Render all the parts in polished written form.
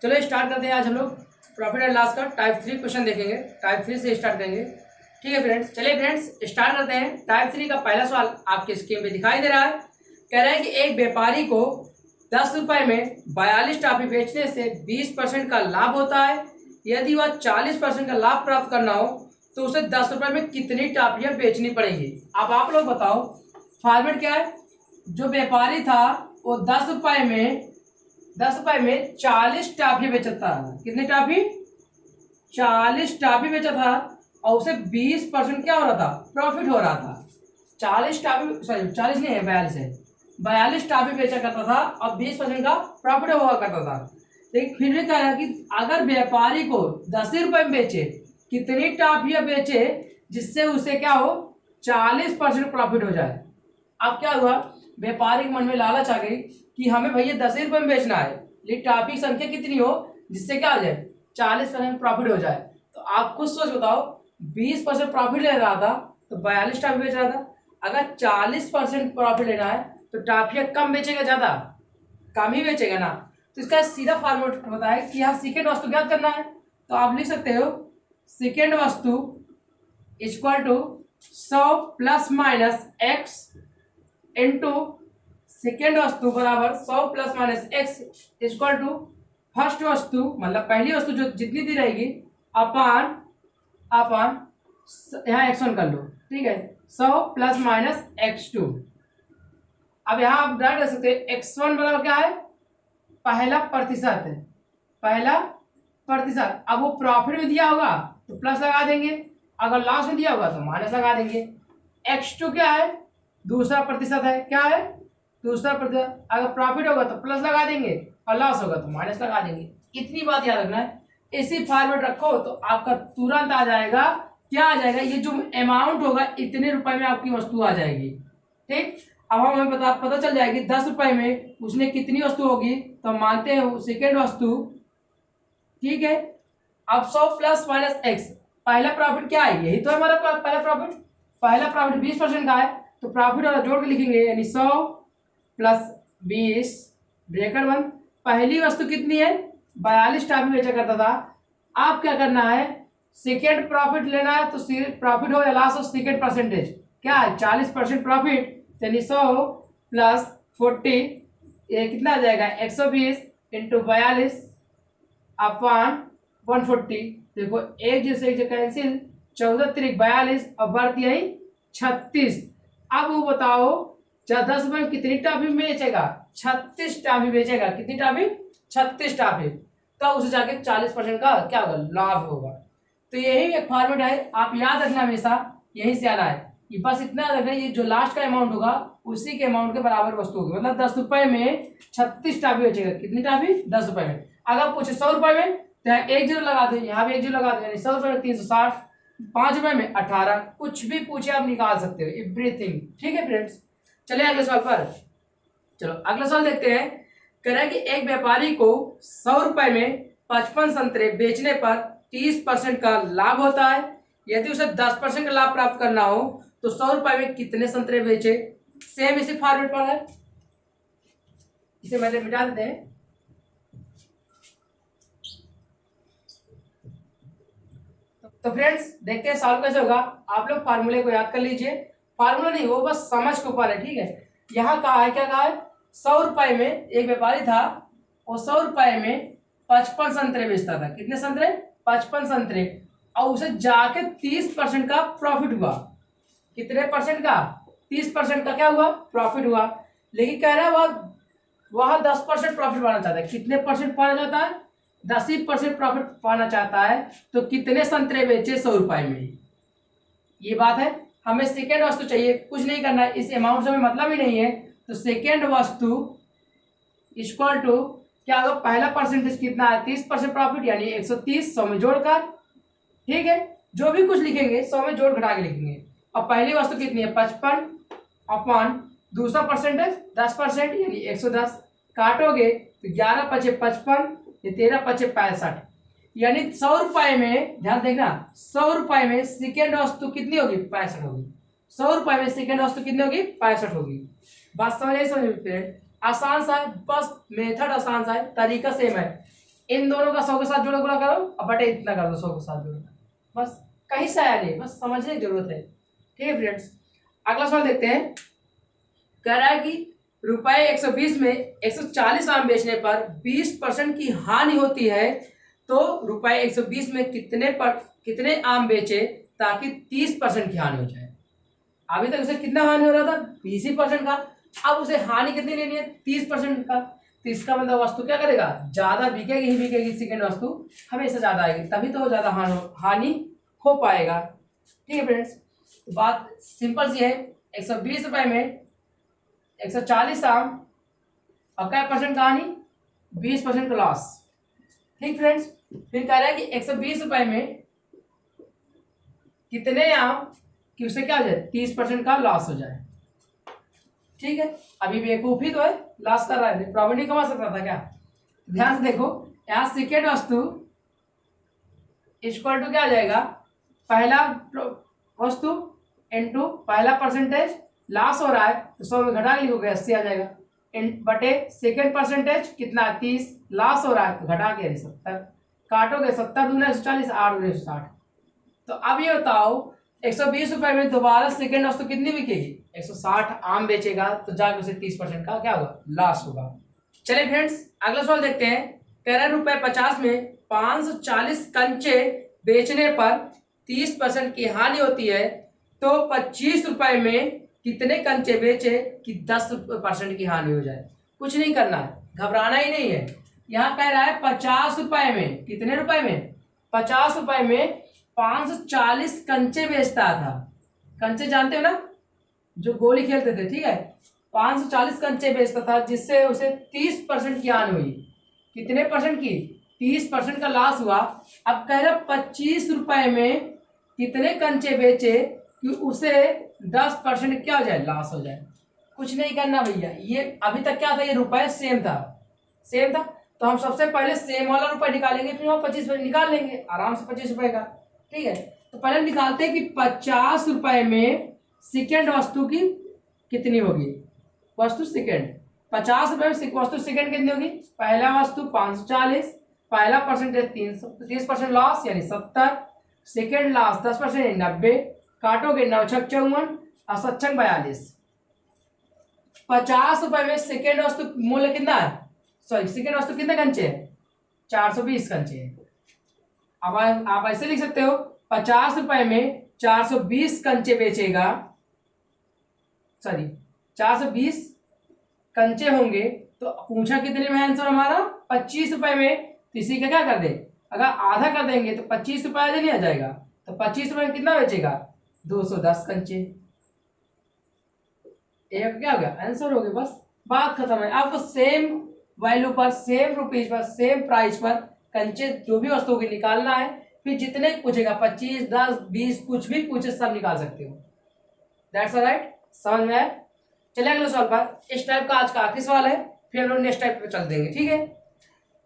चलो स्टार्ट करते हैं। आज हम लोग प्रॉफिट एंड लॉस का टाइप 3 क्वेश्चन देखेंगे। टाइप 3 से स्टार्ट करेंगे। ठीक है फ्रेंड्स, चलिए फ्रेंड्स स्टार्ट करते हैं। टाइप 3 का पहला सवाल आपके स्क्रीन पे दिखाई दे रहा है। कह रहा है कि एक व्यापारी को 10 रुपए में 42 टॉफी बेचने से 20% का लाभ होता है। यदि वह 40% का लाभ प्राप्त करना हो तो उसे 10 रुपए में कितनी टॉफियां बेचनी पड़ेंगी। अब आप लोग बताओ फॉर्मेट क्या है। जो व्यापारी था वो 10 रुपए में 40 टॉफी बेचा था। कितनी टॉफी? 40 टॉफी बेचा था और उसे 20% क्या हो रहा था? प्रॉफिट हो रहा था। 40 टॉफी, सॉरी 40 नहीं है, 42 है। 42 टॉफी बेचा करता था और 20% का प्रॉफिट हुआ करता था। लेकिन फिर भी कह रहा है कि अगर व्यापारी को 10 रुपए में बेचे, कितनी टॉफियां बेचे जिससे उसे क्या हो? 40% प्रॉफिट हो जाए। अब क्या हुआ? व्यापारी के मन में लालच आ गई कि हमें भैया 10 रुपए में बेचना है, लेकिन टॉफी की संख्या कितनी हो जिससे क्या हो जाए? 40% प्रॉफिट हो जाए। तो आप खुद सोच बताओ, 20% प्रॉफिट ले रहा था तो 42 टॉफी बेच रहा था। अगर 40% प्रॉफिट लेना है तो टॉफियां कम बेचेगा, ज्यादा कम ही बेचेगा ना। तो इसका सीधा फॉर्मूला होता है कि यहाँ सेकेंड वस्तु ज्ञात करना है। तो आप लिख सकते हो सेकेंड वस्तु equal to 100 plus minus x into second वस्तु बराबर 100 plus minus x equal to first वस्तु, मतलब पहली वस्तु जो जितनी दी रहेगी अपान अपान यहाँ x1 कर लो। ठीक है, 100 प्लस माइनस x2। अब यहाँ आप डायरेक्ट कर सकते हैं x1 बराबर क्या है? पहला प्रतिशत है, पहला प्रतिशत। अब वो प्रॉफिट में दिया होगा तो प्लस लगा देंगे, अगर लॉस में दिया होगा तो माइनस लगा देंगे। x2 क्या है? दूसरा प्रतिशत है। क्या है? दूसरा प्रतिशत। अगर प्रॉफिट होगा तो प्लस लगा देंगे और लॉस होगा तो माइनस लगा देंगे। इतनी बात याद रखना है। इसी फॉर्मेट रखो तो आपका तुरंत आ जाएगा। क्या आ जाएगा? ये जो अमाउंट होगा इतने रुपए में आपकी वस्तु आ जाएगी। ठीक, अब हमें पता चल जाएगी 10 रुपए में उसने कितनी वस्तु होगी, तो मानते हैं सेकेंड वस्तु। ठीक है, अब 100 प्लस माइनस एक्स, पहला प्रॉफिट क्या है? यही तो है हमारा पहला प्रॉफिट। पहला प्रॉफिट 20% का है तो प्रॉफिट वाला जोड़ के लिखेंगे, यानी 100 प्लस 20 ब्रैकेट बंद। पहली वस्तु कितनी है? 42 टॉफी बेचा करता था। आप क्या करना है? सेकेंड प्रॉफिट लेना है तो प्रॉफिट हो या लॉस हो, सेकेंड परसेंटेज क्या है? 40% प्रॉफिट, यानी 100 प्लस 40, ये कितना आ जाएगा? 120 इंटू 42 अपॉन 140। देखो एक जैसे कैंसिल, 14 त्रिक 42 और बढ़ यही 36। अब वो बताओ 10 रुपए में कितनी टॉफी बेचेगा? 36 टॉफी बेचेगा। कितनी टॉफी? 36 टॉफी। तो उसे जाके 40% का क्या होगा? लाभ होगा। तो यही एक फॉर्मेट है, आप याद रखना हमेशा, यही से आना है। ये बस इतना याद रखना, ये जो लास्ट का अमाउंट होगा उसी के अमाउंट के बराबर वस्तु होगी। मतलब 10 रुपए में 36 टॉफी बेचेगा। कितनी टॉफी? 10 रुपए में। अगर पूछे 100 रुपए में तो यहाँ एक जीरो लगा दो, यहाँ भी एक जीरो लगा दो, यानी 100 रुपए में 360, 5 रुपए में 18। कुछ भी पूछे आप निकाल सकते हो, एवरीथिंग। ठीक है फ्रेंड्स, चलिए अगले सवाल पर। चलो अगला सवाल देखते हैं। कह रहा है कि एक व्यापारी को 100 रुपए में 55 संतरे बेचने पर 30% का लाभ होता है। यदि उसे 10% का लाभ प्राप्त करना हो तो 100 रुपए में कितने संतरे बेचे? सेम इसी फॉर्मेट पर है, इसे मैंने मिटा देते हैं। तो फ्रेंड्स देखते हैं सॉल्व कैसे होगा। आप लोग फार्मूले को याद कर लीजिए। फार्मूला नहीं, वो बस समझ के ऊपर है। ठीक है, यहाँ कहा है, क्या कहा है? 100 रुपए में एक व्यापारी था, वो 100 रुपए में 55 संतरे बेचता था। कितने संतरे? 55 संतरे। और उसे जाके 30% का प्रॉफिट हुआ। कितने परसेंट का? 30% का क्या हुआ? प्रॉफिट हुआ। लेकिन कह रहा है वह 10% प्रॉफिट पाना चाहता है। कितने परसेंट पाना चाहता है? 10% प्रॉफिट पाना चाहता है। तो कितने संतरे बेचे 100 रुपए में? ये बात है। हमें सेकेंड वस्तु चाहिए, कुछ नहीं करना है, इस अमाउंट से हमें मतलब ही नहीं है। तो सेकेंड वस्तु इक्वल टू क्या होगा? पहला परसेंटेज कितना है? 30% प्रॉफिट, यानी 130 100 में जोड़कर। ठीक है, जो भी कुछ लिखेंगे 100 में जोड़ घटा के लिखेंगे। और पहली वस्तु कितनी है? 55 अपॉन दूसरा परसेंटेज 10%, यानी 110। काटोगे तो 11 पचे 55, ये 13 पचे 65, यानी 100 रुपए में, ध्यान देखना, 100 रुपए में सेकेंड वस्तु कितनी होगी? 65 होगी। 100 रुपए में सेकेंड वस्तु कितनी होगी? 65 होगी। बात समझ नहीं? समझ फ्रेंड, आसान सा है, बस मेथड आसान सा है, तरीका सेम है। इन दोनों का 100 के साथ जोड़ो, गुणा करो और बटे इतना कर दो 100 के साथ जोड़ो, बस कहीं से आया नहीं, बस समझने की जरूरत है। ठीक है फ्रेंड्स, अगला सवाल देखते हैं। कह रहा है कि रुपए 120 में 140 आम बेचने पर 20% की हानि होती है, तो रुपए 120 में कितने आम बेचे ताकि 30% की हानि हो जाए। अभी तक उसे कितना हानि हो रहा था, 20% का, अब उसे हानि कितनी लेनी है, 30% का। तो इसका मतलब वस्तु क्या करेगा, ज्यादा बिकेगी ही बिकेगी, सेकंड वस्तु हमेशा ज्यादा आएगी, तभी तो ज्यादा हानि हो पाएगा। ठीक है फ्रेंड्स, तो बात सिंपल सी है। 120 रुपए में 140 आम और क्या परसेंट का हानि, 20% का लॉस। ठीक फ्रेंड्स, फिर कह रहा है कि 120 रुपए में कितने आम कि उसे क्या हो जाए, 30% का लॉस हो जाए। ठीक है, अभी बेवकूफी तो है, लॉस कर रहा है, प्रॉफिट नहीं कमा सकता था क्या। ध्यान से देखो, यहां सेकेंड वस्तु इक्वल टू क्या आ जाएगा, पहला वस्तु इनटू पहला परसेंटेज, लॉस हो रहा है तो 100 में घटा के लिखोगे 80 आ जाएगा, बटे सेकेंड परसेंटेज कितना 30, लॉस हो रहा है तो घटा के 70, काटोगे 70 दूना 140, 8 दूना 160। तो अब ये बताओ 120 रुपए में दोबारा सेकेंड वस्तु कितनी बिकेगी, 160 आम बेचेगा, तो जाके उसे 30% का क्या होगा, लॉस होगा। चलिए फ्रेंड्स, अगला सवाल देखते हैं। कह रहा है रुपए 50 में 540 कंचे बेचने पर 30% की हानि होती है, तो 25 रुपए में कितने कंचे बेचे कि 10% की हानि हो जाए। कुछ नहीं करना है, घबराना ही नहीं है। यहाँ कह रहा है 50 रुपए में, कितने रुपए में, 50 रुपए में 540 कंचे बेचता था। कंचे जानते हो ना, जो गोली खेलते थे, ठीक है, 540 कंचे बेचता था, जिससे उसे 30% की हानि हुई। कितने परसेंट की, 30% का लॉस हुआ। अब कह रहा 25 रुपए में कितने कंचे बेचे कि उसे 10% क्या हो जाए, लॉस हो जाए। कुछ नहीं करना भैया, ये अभी तक क्या था, ये रुपए सेम था, सेम था, तो हम सबसे पहले सेम वाला रुपए निकालेंगे, फिर हम 25 रुपए निकाल लेंगे आराम से, 25 रुपए का। ठीक है, तो पहले निकालते हैं कि 50 रुपए में सेकेंड वस्तु की कितनी होगी, वस्तु सेकेंड। 50 रुपए में वस्तु सेकेंड कितनी होगी, पहला वस्तु 540, पहला परसेंटेज 300, 30% लॉस यानी 70, सेकेंड लॉस 10% यानी 90, काटोगे 9 छक 54 और 7 छक 42। 50 रुपए में सेकेंड वस्तु मूल्य कितना है, सॉरी सेकेंड वस्तु कितने कंचे है, 420 कंचे है। अब आप ऐसे लिख सकते हो, 50 रुपए में 420 कंचे बेचेगा, सॉरी 420 कंचे होंगे, तो पूछा कितने में आंसर हमारा 25 रुपए में, तो इसी का क्या कर दे, अगर आधा कर देंगे तो 25 रुपए आधा नहीं आ जाएगा, तो 25 रुपए में कितना बेचेगा, 210 कंचे। एक क्या हो गया, आंसर हो गया, बस बात खत्म है। आपको सेम वैल्यू पर, same rupees per, same price पर कंचे जो भी वस्तु की निकालना है, फिर जितने पूछेगा 25, 10, 20, कुछ भी पूछे सब निकाल सकते हो। दैट्स राइट, समझ में आया। चलिए अगले सवाल पर, इस टाइप का आज का आखिरी सवाल है, फिर हम लोग नेक्स्ट टाइप पे चल देंगे। ठीक है,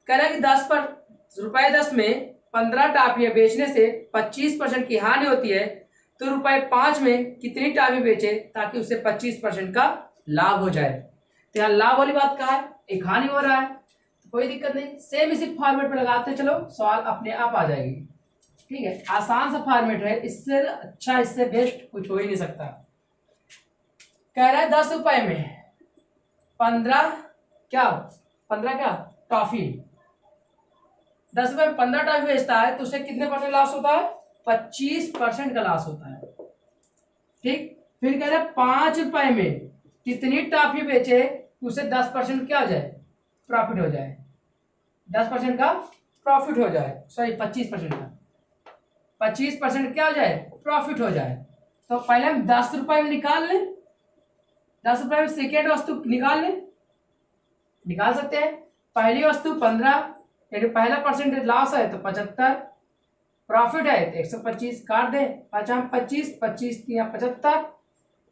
कह रहा है कि रुपए 10 में 15 टाफियां बेचने से 25% की हानि होती है, तो रुपए 5 में कितनी टाफी बेचे ताकि उसे 25% का लाभ हो जाए। तो यहाँ लाभ वाली बात कहा है, एक हानि हो रहा है, तो कोई दिक्कत नहीं, सेम इसी फॉर्मेट पे लगाते चलो, सवाल अपने आप आ जाएगी। ठीक है, आसान सा फॉर्मेट है, इससे अच्छा, इससे बेस्ट कुछ हो ही नहीं सकता। कह रहा है 10 रुपए में 15 क्या, 15 क्या टॉफी, 10 रुपए में 15 टॉफी बेचता है, तो उसे कितने परसेंट लॉस होता है, 25% का लॉस होता है। ठीक, फिर कह रहे 5 रुपए में कितनी टॉफी बेचे उसे 10% क्या हो जाए, प्रॉफिट हो जाए, 10% का प्रॉफिट हो जाए, सॉरी 25% का, 25% क्या हो जाए, प्रॉफिट हो जाए। तो पहले हम 10 रुपए में निकाल लें, 10 रुपए में सेकेंड वस्तु निकाल लें, निकाल सकते हैं। पहली वस्तु 15, यानी पहला परसेंटेज लॉस है तो 75, प्रॉफिट है तो 125, काट दे 5 25, 25 3 75,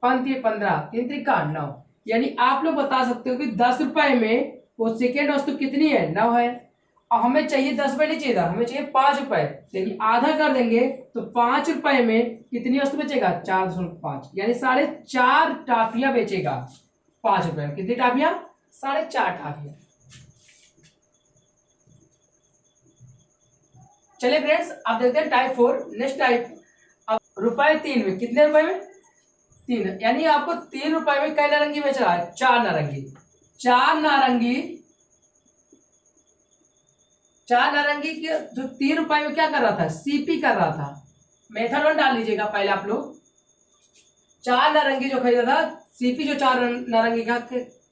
5 15, 3 3 9, यानी आप लोग बता सकते हो कि 10 रुपए में वो सेकेंड वस्तु कितनी है, 9 है। और हमें चाहिए 10 रुपए नहीं चाहिए था, हमें चाहिए 5 रुपए, लेकिन आधा कर देंगे तो 5 रुपए में कितनी वस्तु बेचेगा, 4.5, यानी 4.5 टाफियां बेचेगा 5 रुपए में। कितनी टाफियां, 4.5 टाफियां। चलिए फ्रेंड्स, अब देखते हैं टाइप 4। नेक्स्ट टाइप, अब ₹3 में, कितने रुपए में? 3, यानी आपको 3 रुपए में कई नारंगी बेच रहा है? 4 नारंगी। 4 नारंगी, 4 नारंगी की जो 3 रुपए में क्या कर रहा था? सीपी कर रहा था। मेथड 1 डाल लीजिएगा पहले आप लोग। 4 नारंगी जो खरीदा था, सीपी जो 4 नारंगी का,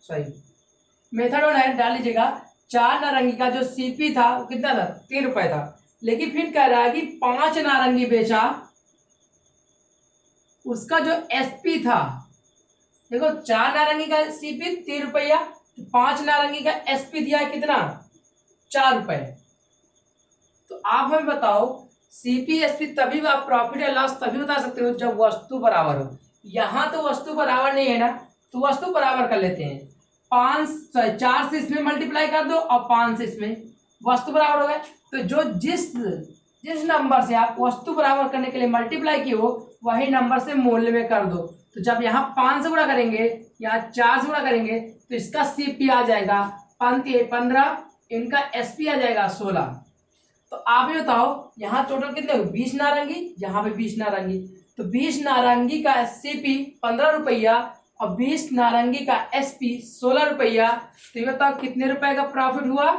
सॉरी, मेथड 1 है, डाल लीजिएगा। 4 नारंगी का जो सीपी था वो कितना था? 3 रुपए था। लेकिन फिर कह रहा है कि 5 नारंगी बेचा, उसका जो एसपी था, देखो 4 नारंगी का सीपी 3 रुपया, 5 नारंगी का एसपी दिया है कितना? 4 रुपए। तो आप हमें बताओ, सीपी एसपी तभी आप प्रॉफिट या लॉस तभी बता सकते हो जब वस्तु बराबर हो। यहां तो वस्तु बराबर नहीं है ना, तो वस्तु बराबर कर लेते हैं। 4 से इसमें मल्टीप्लाई कर दो और 5 से इसमें, वस्तु बराबर हो गए। तो जो जिस नंबर से आप वस्तु बराबर करने के लिए मल्टीप्लाई किए हो, वही नंबर से मूल्य में कर दो। तो जब यहाँ 5 से गुणा करेंगे, यहाँ 4 से गुणा करेंगे, तो इसका सीपी आ जाएगा 15, इनका एसपी आ जाएगा 16। तो आप ही बताओ, यहाँ टोटल कितने हो? 20 नारंगी, यहाँ पे 20 नारंगी। तो 20 नारंगी का सीपी 15 रुपया और 20 नारंगी का एसपी 16 रुपया। तो ये बताओ कितने रुपए का प्रॉफिट हुआ?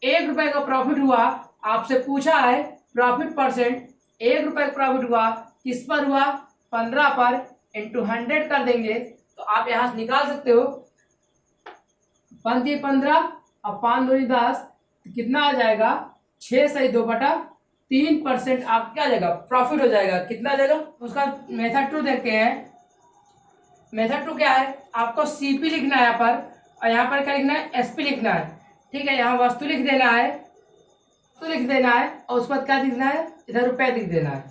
1 रुपए का प्रॉफिट हुआ। आपसे पूछा है प्रॉफिट परसेंट, 1 रुपए का प्रॉफिट हुआ। किस पर हुआ? 15 पर, इंटू 100 कर देंगे तो आप यहाँ से निकाल सकते हो। 15 और 5 दूनी 10, तो कितना आ जाएगा? 6 सही 2/3% आप क्या आ जाएगा? प्रॉफिट हो जाएगा। कितना आ जाएगा? उसका मेथड 2 देखते हैं। मेथड 2 क्या है? आपको सीपी लिखना है यहाँ पर, और यहाँ पर क्या लिखना है? एसपी लिखना है। ठीक है, यहाँ वस्तु लिख देना है, वस्तु लिख देना है, और उसके बाद क्या लिखना है? इधर रुपए लिख देना है।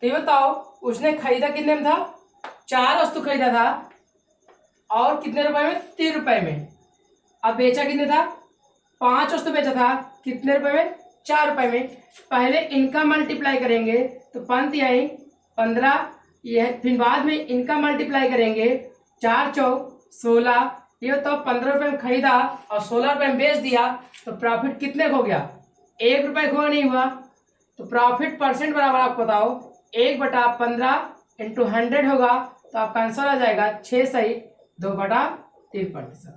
तो ये बताओ, उसने खरीदा कितने में था? 4 वस्तु खरीदा था, और कितने रुपए में? 3 रुपए में। अब बेचा कितने था? 5 वस्तु बेचा था, कितने रुपए में? 4 रुपए में। पहले इनका मल्टीप्लाई करेंगे तो 5 आई 15, यह फिर बाद में इनका मल्टीप्लाई करेंगे, 4 चौक 16। ये तो 15 रुपए में खरीदा और 16 रुपए में बेच दिया, तो प्रॉफिट कितने हो गया? 1 रुपए खो नहीं हुआ। तो प्रॉफिट परसेंट बराबर आपको बताओ, 1/15 इंटू 100 होगा। तो आपका आंसर आ जाएगा 6 सही 2/3%।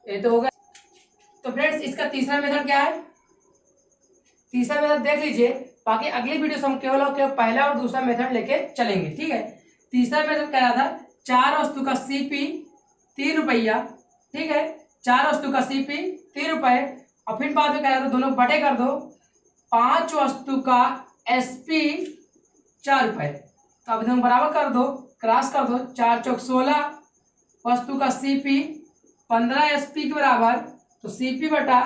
ये तो होगा। तो फ्रेंड्स, इसका तीसरा मेथड क्या है? तीसरा मेथड देख लीजिए, बाकी अगली वीडियो से हम केवल पहला और दूसरा मेथड लेके चलेंगे। ठीक है, तीसरा मेथड क्या था? 4 वस्तु का सीपी 3 रुपया। ठीक है, 4 वस्तु का सीपी 3 रुपए, और फिर बाद में क्या था? दोनों बटे कर दो। 5 वस्तु का एसपी 4 रुपए। तो अब दोनों बराबर कर दो, क्रॉस कर दो, 4 चौक 16, वस्तु का सीपी 15 एसपी के बराबर। तो सीपी बटा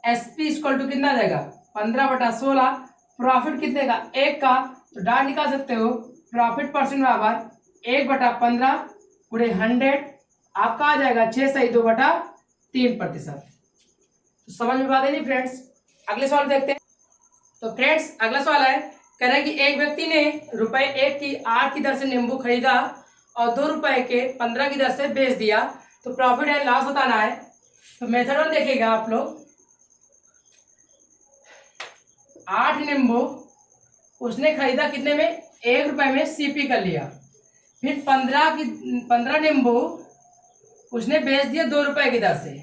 एसपी इक्वल टू कितना जाएगा? 15/16। प्रॉफिट कितने का? 1 का। तो डाट निकाल सकते हो, प्रॉफिट परसेंट बराबर 1/15 पूरे 100, आपका आ जाएगा 6 सही 2/3%। तो समझ में बात है नहीं फ्रेंड्स? अगले सवाल देखते हैं। तो फ्रेंड्स, अगला सवाल है, कह रहा है कि एक व्यक्ति ने ₹1 की 8 की दर से नींबू खरीदा और ₹2 के 15 की दर से बेच दिया, तो प्रॉफिट एंड लॉस बताना है। तो मेथड 1 देखिएगा आप लोग। 8 नींबू उसने खरीदा कितने में? 1 रुपए में, सीपी कर लिया। फिर 15 नींबू उसने बेच दिया 2 रुपए की दर से,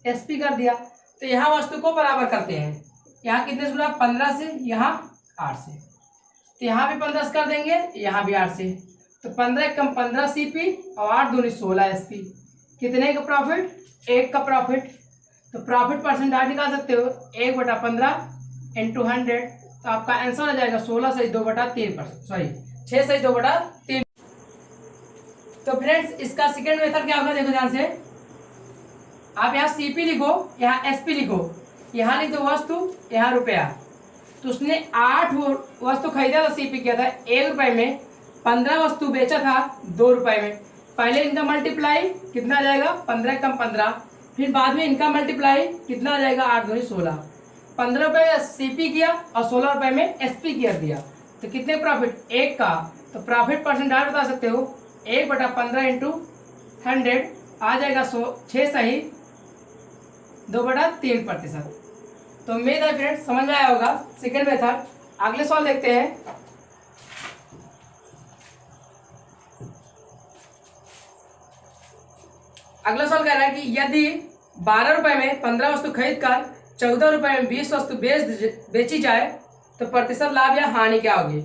एसपी कर दिया। तो यहाँ वस्तु को बराबर करते हैं। यहाँ कितने से? 15 से, यहाँ 8 से। तो यहाँ भी 15 से कर देंगे, यहाँ भी 8 से। तो 15 कम 15 सीपी और 8 दूनी 16 एसपी। कितने का प्रॉफिट? 1 का प्रॉफिट। तो प्रॉफिट परसेंट आप निकाल सकते हो, 1/15 इंटू 100। तो आपका आंसर आ जाएगा 16 सही 2/3%, सॉरी 6 सही 2/3। तो फ्रेंड्स, इसका सेकेंड मेथड क्या होगा? देखो ध्यान से, आप यहाँ सीपी लिखो, यहाँ एसपी लिखो, यहाँ लिख दो वस्तु, यहाँ रुपया। तो उसने 8 वस्तु खरीदा था, सीपी किया था 1 रुपए में, 15 वस्तु बेचा था 2 रुपए में। पहले इनका मल्टीप्लाई कितना आ जाएगा? 15 कम 15। फिर बाद में इनका मल्टीप्लाई कितना आ जाएगा? 8 दूनी 16। 15 रुपए सीपी किया और 16 रुपए में एसपी कर दिया। तो कितने प्रॉफिट? 1 का। तो प्रॉफिट परसेंट आप बता सकते हो, 1/15 इंटू 100 आ जाएगा 6 सही 2/3%। तो उम्मीद है फ्रेंड्स समझ में आया होगा सेकेंड मेथड। अगले सवाल देखते हैं। अगला सवाल कह रहा है कि यदि 12 रुपए में 15 वस्तु खरीद कर 14 रुपए में 20 वस्तु बेची जाए तो प्रतिशत लाभ या हानि क्या होगी।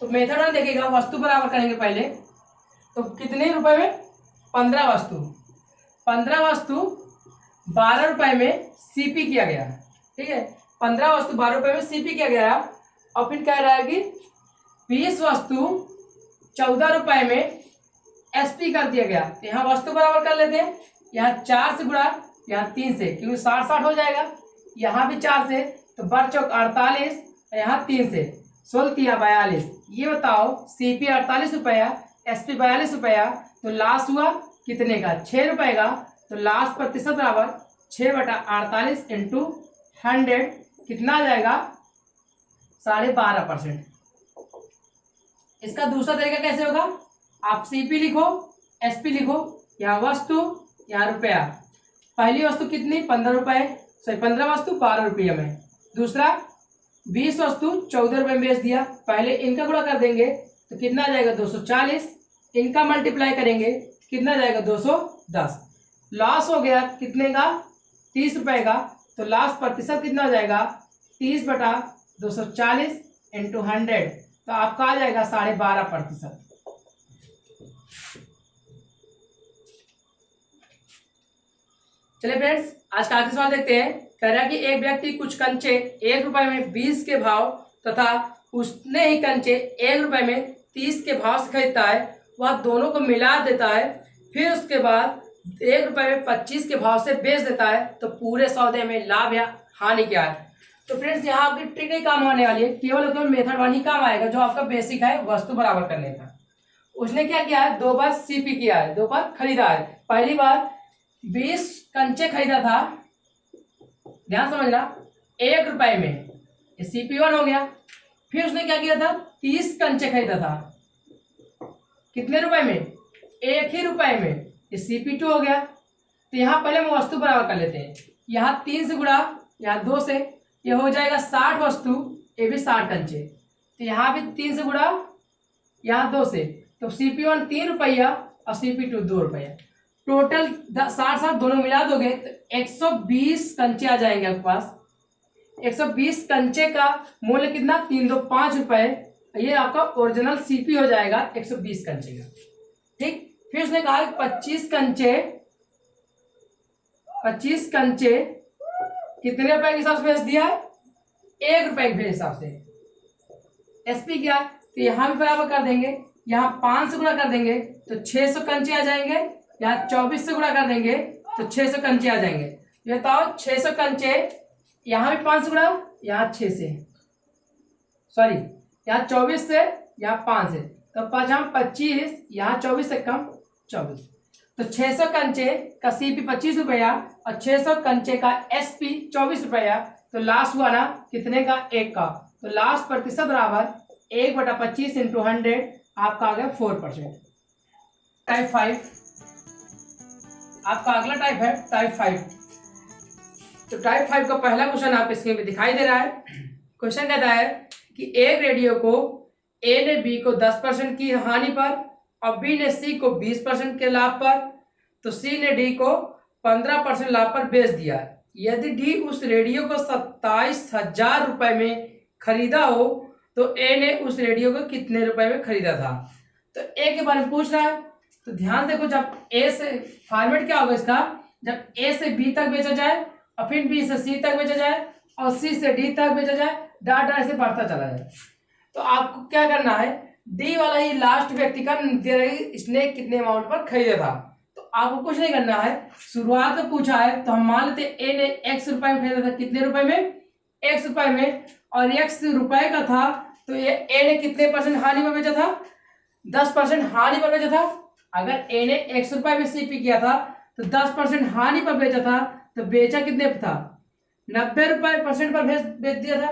तो मेथड में देखिएगा, वस्तु बराबर करेंगे पहले। तो कितने रुपए में 15 वस्तु, 15 वस्तु 12 रुपए में सीपी किया गया, ठीक है। 15 वस्तु 12 रुपए में सीपी किया गया और फिर कह रहा है कि 20 वस्तु 14 रुपए में एसपी कर दिया गया। तो यहाँ वस्तु बराबर कर लेते हैं, यहाँ 4 से गुणा, यहाँ 3 से, क्योंकि 60 हो जाएगा। यहाँ भी 4 से, तो बर चौक 48, यहाँ 3 से 16 तिया 42। ये बताओ सीपी 48 रुपया, एसपी 42 रुपया, तो लास्ट हुआ कितने का, 6 रुपए का। तो लास्ट प्रतिशत बराबर 6/48 इंटू 100 कितना आ जाएगा, 12.5%। इसका दूसरा तरीका कैसे होगा, आप सीपी लिखो, एसपी लिखो, यहाँ वस्तु यहाँ रुपया। पहली वस्तु कितनी 15 रुपए, सॉरी 15 वस्तु 12 रुपये में। दूसरा 20 वस्तु 14 रुपये में बेच दिया। पहले इनका गुणा कर देंगे तो कितना आ जाएगा 240, इनका मल्टीप्लाई करेंगे कितना जाएगा 210। लॉस हो गया कितने का, 30 रुपए का। तो लास्ट प्रतिशत कितना हो जाएगा 30/240 इंटू 100, तो आपका आ जाएगा 12.5%। चलिए फ्रेंड्स आज का आखिरी सवाल देखते हैं। कह रहा है कि एक व्यक्ति कुछ कंचे 1 रुपए में 20 के भाव तथा उसने ही कंचे 1 रुपए में 30 के भाव से खरीदता है, वह दोनों को मिला देता है, फिर उसके बाद 1 रुपए में 25 के भाव से बेच देता है, तो पूरे सौदे में लाभ या हानि क्या है। तो फ्रेंड्स यहाँ आपकी ट्रिक नहीं काम होने वाली है, केवल केवल मेथड वन ही काम आएगा, जो आपका बेसिक है वस्तु बराबर करने का। उसने क्या किया है, 2 बार सीपी किया है, 2 बार खरीदा है। पहली बार 20 कंचे खरीदा था, ध्यान समझना, 1 रुपए में, ये CP1 हो गया। फिर उसने क्या किया था, 30 कंचे खरीदा था, कितने रुपए में, 1 ही रुपए में, ये CP2 हो गया। तो यहाँ पहले हम वस्तु बराबर कर लेते हैं, यहाँ 3 से गुणा, यहाँ 2 से, ये हो जाएगा 60 वस्तु, ये भी 60 कंचे। तो यहाँ भी 3 से गुणा, यहाँ 2 से, तो CP1 3 रुपया और CP2 2 रुपया। टोटल 60 दोनों मिला दोगे तो 120 कंचे आ जाएंगे आपके पास। 120 कंचे का मूल्य कितना, 3 2 5 रुपए। ये आपका ओरिजिनल सीपी हो जाएगा 120 कंचे का, ठीक। फिर उसने कहा 25 कंचे कितने रुपए के हिसाब से बेच दिया है, 1 रुपए के हिसाब से। एसपी क्या, तो यहाँ भी बराबर कर देंगे, यहाँ 5 से गुणा कर देंगे तो 600 कंचे आ जाएंगे, यहाँ 24 से गुणा कर देंगे तो 600 कंचे आ जाएंगे। ये बताओ 600 कंचे, यहाँ भी 5 से गुणा, यहाँ 6 से, सॉरी यहाँ 24 से, यहाँ 5 से, तो 5 25, यहाँ 24 से कम 24, तो 600 कंचे का सीपी 25 रुपया और 600 कंचे का एसपी 24 रुपया। तो लास्ट हुआ ना कितने का, 1 का। तो लास्ट प्रतिशत बराबर 1/25 इंटू 100, आपका आ गया 4%। टाइप 5 आपका अगला टाइप है, टाइप 5। तो टाइप 5 का पहला क्वेश्चन आपके स्क्रीन पे दिखाई दे रहा है। क्वेश्चन कहता है कि एक रेडियो को ए ने बी को 10% की हानि पर और बी ने सी को 20% के लाभ पर, तो सी ने डी को 15% लाभ पर बेच दिया। यदि डी उस रेडियो को 27,000 रुपए में खरीदा हो तो ए ने उस रेडियो को कितने रुपए में खरीदा था। तो ए के बारे में पूछ रहा है, तो ध्यान देखो, जब ए से फॉर्मेट क्या होगा इसका, जब ए से बी तक बेचा जाए और फिर बी से सी तक बेचा जाए और सी से डी तक बेचा जाए, डाट डाट से बढ़ता चला जाए। तो आपको क्या करना है, डी वाला ही लास्ट व्यक्ति का इसने कितने अमाउंट पर खरीदा था। तो आपको कुछ नहीं करना है, शुरुआत में पूछा है तो हम मान लेते ए ने x रुपए में खरीदा था, कितने रुपए में, x रुपए में, और x रुपए का था, तो ये ए ने कितने % हानि पर बेचा था, 10% हानि पर बेचा था। अगर ए ने x रुपए में सीपी किया था तो 10% हानि पर बेचा था, तो बेचा कितने पर था, 90% पर बेच दिया था,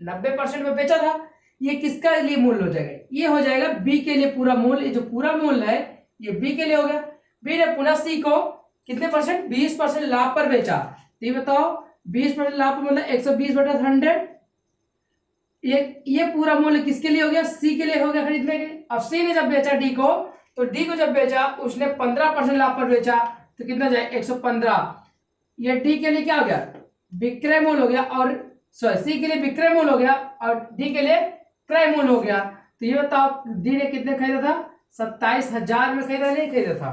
90% पर बेचा था। ये किसका लिए मूल्य हो जाएगा, ये हो जाएगा बी के लिए पूरा मूल्य। ये जो पूरा मूल्य है ये बी के लिए हो गया। बी ने पुनः सी को कितने %, 20% लाभ पर बेचा। तो ये बताओ 20% लाभ पर मतलब 120/100। ये पूरा मूल्य किसके लिए हो गया, सी के लिए हो गया खरीदने के। अब सी ने जब बेचा डी को, तो डी को जब बेचा उसने 15% लाभ पर बेचा, तो कितना जाए 115। ये डी के लिए क्या हो गया, विक्रय मूल्य हो गया, और सॉरी सी के लिए विक्रय मूल्य हो गया और डी के लिए क्रय मूल्य हो गया। तो ये बताओ डी ने कितने खरीदा था, 27,000 में खरीदा, नहीं खरीदा था,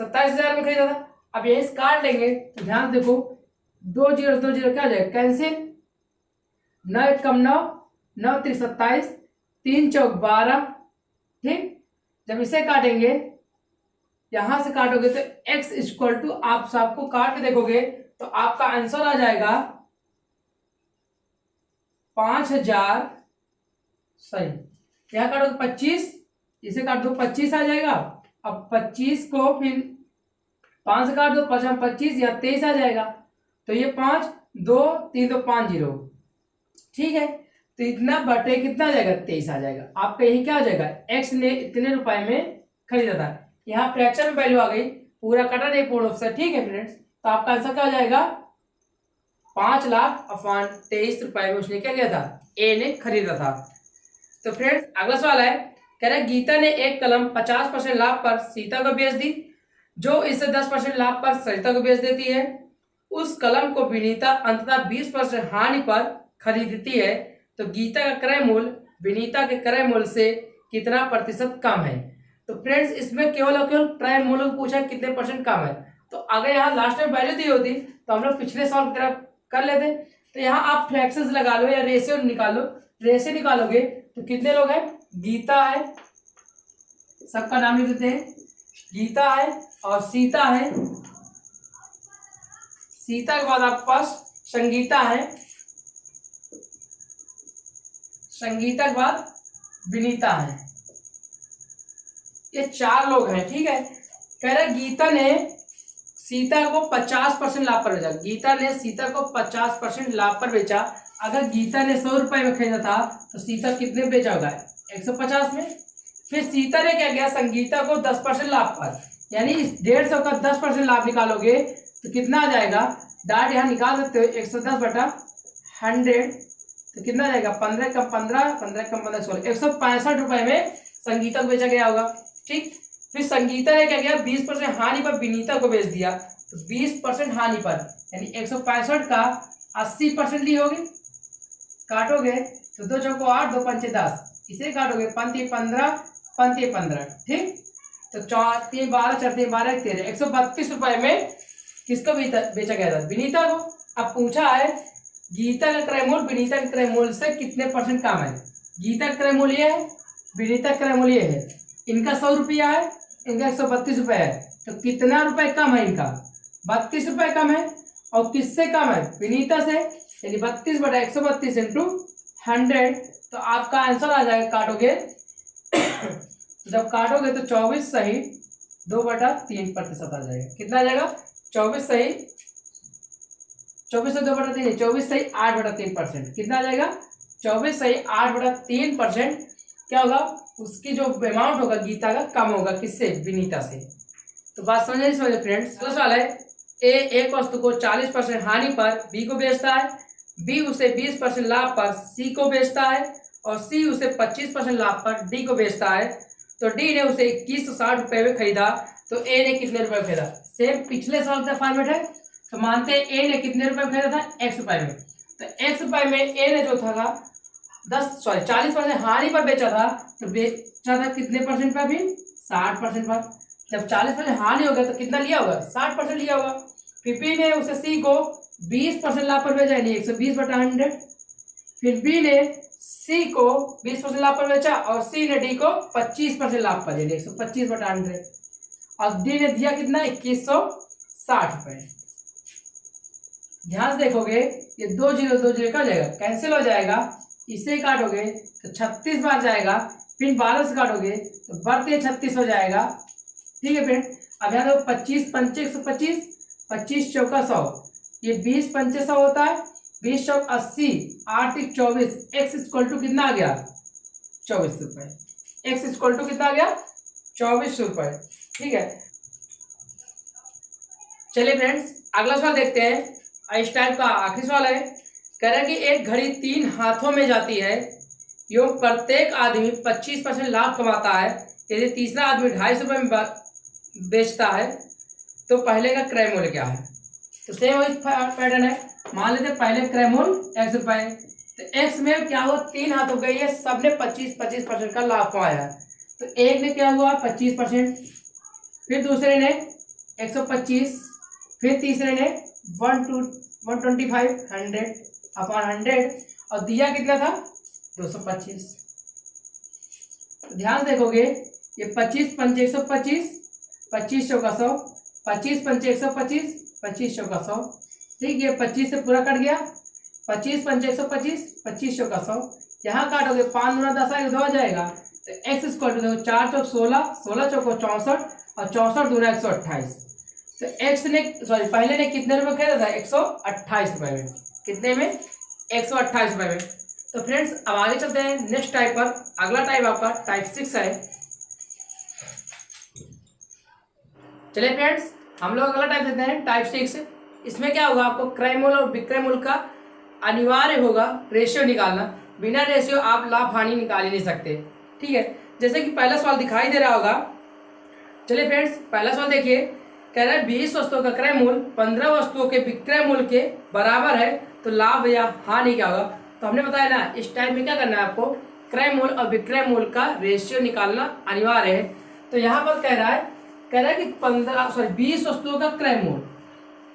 27,000 में खरीदा था। अब यही काट लेंगे तो ध्यान देखो, 2 0 क्या हो जाएगा, कैंसिल, 9 1 कम 9, 9 3 27, 3 चौक 12। ठीक, जब इसे काटेंगे, यहां से काटोगे तो x इक्वल टू, आप सबको काट के देखोगे तो आपका आंसर आ जाएगा 5,000। सही, क्या काटोगे 25, इसे काट दो 25 आ जाएगा। अब 25 को फिर 5 से काट दो, 5 25 या 23 आ जाएगा। तो ये 5 2 3 2 5 0। ठीक है, तो इतना बटे कितना आ जाएगा, 23 आ जाएगा। आपका यही क्या हो जाएगा, एक्स ने इतने रुपए में खरीदा था। यहाँ फ्रैक्शन में वैल्यू आ गई, पूरा कटा नहीं पूर्ण से। ठीक है फ्रेंड्स, तो आपका आंसर क्या हो जाएगा, 5,23,000 रुपए में उसने क्या किया था, ए ने खरीदा था। तो फ्रेंड्स अगला सवाल है, कह रहा है गीता ने एक कलम 50% लाभ पर सीता को बेच दी, जो इसे 10% लाभ पर सरिता को बेच देती है। उस कलम को विनीता अंततः 20% हानि पर खरीदती है, तो गीता का क्रय मूल्य विनीता के क्रय मूल्य से कितना प्रतिशत कम है। तो फ्रेंड्स इसमें केवल और केवल क्रय मूल्य को पूछा है कितने परसेंट कम है। तो अगर यहाँ लास्ट में वैल्यू दी होती तो हम लोग पिछले सवाल की तरफ कर लेते। तो यहाँ आप फ्रैक्शंस लगा लो या रेशियो निकालो, रेशियो निकालोगे तो कितने लोग हैं, गीता है, सबका नाम लिख देते हैं, गीता है और सीता है, सीता के बाद आपके पास संगीता है, संगीता के बाद विनीता है। ये 4 लोग हैं। ठीक है, कह रहा गीता ने सीता को 50% लाभ पर बेचा, गीता ने सीता को 50% लाभ पर बेचा। अगर गीता ने 100 रुपए में खरीदा था तो सीता कितने में बेचा होगा, 150 में। फिर सीता ने क्या किया, संगीता को 10% लाभ पर, यानी इस 150 का 10% लाभ निकालोगे तो कितना आ जाएगा, डाट यहाँ निकाल सकते हो, 110/100। तो कितना आ जाएगा, 15 कम 15, 15 कम 15 16, 165 रुपए में संगीता को बेचा गया होगा। ठीक, फिर संगीता ने क्या किया, 20% हानि पर विनीता को बेच दिया। तो 20% हानि पर, यानी 165 का 80% ली होगी, काटोगे तो 2 चौको 8, 2 पंचे 10, इसे काटोगे 5 15, 5 15। ठीक, तो 4 3 12, 4 3 12, 13, 132 रुपए में किसको बेचा गया था, विनीता को। अब पूछा है गीता का क्रय मूल्य विनीता के क्रय मूल्य से कितने परसेंट कम है। गीता का क्रय मूल्य है, विनीता का क्रय मूल्य है, इनका 100 रुपया है, इनका 132 रुपए है। तो कितना रुपए कम है, इनका 32 रुपए कम है। और किससे कम है, विनीता से, यानी 32/132 इंटू 100। तो आपका आंसर आ जाएगा, काटोगे जब काटोगे तो 24 सही 2/3% आ जाएगा। कितना आ जाएगा, 24 सही 24 से 2/3, 24 सही 8/3%। कितना आ जाएगा, 24 सही 8/3%। क्या होगा, उसकी जो अमाउंट होगा गीता का कम होगा, किससे, विनीता से। तो बात समझे नहीं समझे फ्रेंड्स। अगला सवाल है, ए एक वस्तु को 40% हानि पर बी को बेचता है, बी उसे 20% लाभ पर सी को बेचता है, और सी उसे 25% लाभ पर डी को बेचता है। तो डी ने उसे 2160 रुपए में खरीदा, तो ए ने कितने रुपए में खरीदा। सेम पिछले साल का फॉर्मेट है। तो मानते हैं ए ने कितने रुपए में खरीदा था, x रुपए में। तो x रुपए में ए ने जो था 40% हानि पर बेचा था, तो बेचा था कितने परसेंट पर, भी 60% पर। जब 40% हानि हो गया तो कितना लिया होगा, 60% लिया होगा। फिर बी ने उसे सी को 20% लाभ पर बेचा, यानी 120/100। फिर बी ने सी को 20% लाभ पर बेचा, और सी ने डी को 25% लाभ पर, यानी 125/100। और डी ने दिया कितना, 2160 रुपए। ध्यान से देखोगे ये 2 0 2 0 क्या हो जाएगा, कैंसिल हो जाएगा। इसे काटोगे तो 36 बार जाएगा, फिर 12 से काटोगे तो बढ़ते 36 हो जाएगा। ठीक है फ्रेंड, अब यहाँ देखो 25 पंचे 125, 25 चौका 100, ये 20 पंचे 100 होता है, 20 चौक 80, 8 3 24, एक्स इक्वल टू कितना आ गया, 24 रुपए। एक्स इक्वल टू कितना आ गया, 24 रुपए। ठीक है, चलिए फ्रेंड्स अगला सवाल देखते हैं। इस टाइप का आखिरी सवाल है, कह रहा है कि एक घड़ी 3 हाथों में जाती है, यो प्रत्येक आदमी 25% लाभ कमाता है। यदि तीसरा आदमी 250 रुपये में बेचता है तो पहले का क्रय मूल्य क्या है। तो सेम वही पैटर्न है। मान लेते पहले क्रय मूल्य X रुपए, तो X में क्या हुआ, 3 हाथ हो गई है, सबने 25% का लाभ कमाया है। तो एक ने क्या हुआ 25%, फिर दूसरे ने 125, फिर तीसरे ने 125 100/100, और दिया कितना था 225। तो ध्यान से देखोगे, ये 25 पंचे 125, 25 चौका 100, 25 पंचे 125, 25 चौका 100। ठीक, ये 25 से पूरा कट गया, 25 पंचे 125, 25 चौका 100। यहाँ काटोगे 5 गुना 10 आएगा, 2 आ जाएगा। तो एक्स स्क्वायर देखो 4 चौक 16, 16 चौको 64, और 64 दूना 128। तो एक्स ने पहले ने कितने रुपए खरीदा था, 128 रुपए में। कितने में, 128 रुपए में। तो फ्रेंड्स अब आगे चलते हैं नेक्स्ट टाइप पर। अगला टाइप आपका टाइप 6 है। चलिए फ्रेंड्स, हम लोग अगला टाइप देते हैं टाइप 6। इसमें क्या होगा, आपको क्रय मूल्य और विक्रय मूल्य का अनिवार्य होगा रेशियो निकालना। बिना रेशियो आप लाभ हानि निकाल ही नहीं सकते। ठीक है, जैसे कि पहला सवाल दिखाई दे रहा होगा। चलिए फ्रेंड्स, पहला सवाल देखिए, कह रहा है 20 वस्तुओं का क्रय मूल्य 15 वस्तुओं के विक्रय मूल्य के बराबर है, तो लाभ या हानि क्या होगा। तो हमने बताया ना, इस टाइप में क्या करना है आपको, क्रय मूल्य और विक्रय मूल्य का रेशियो निकालना अनिवार्य है। तो यहाँ पर कह रहा है कि 20 वस्तुओं का क्रय मूल्य,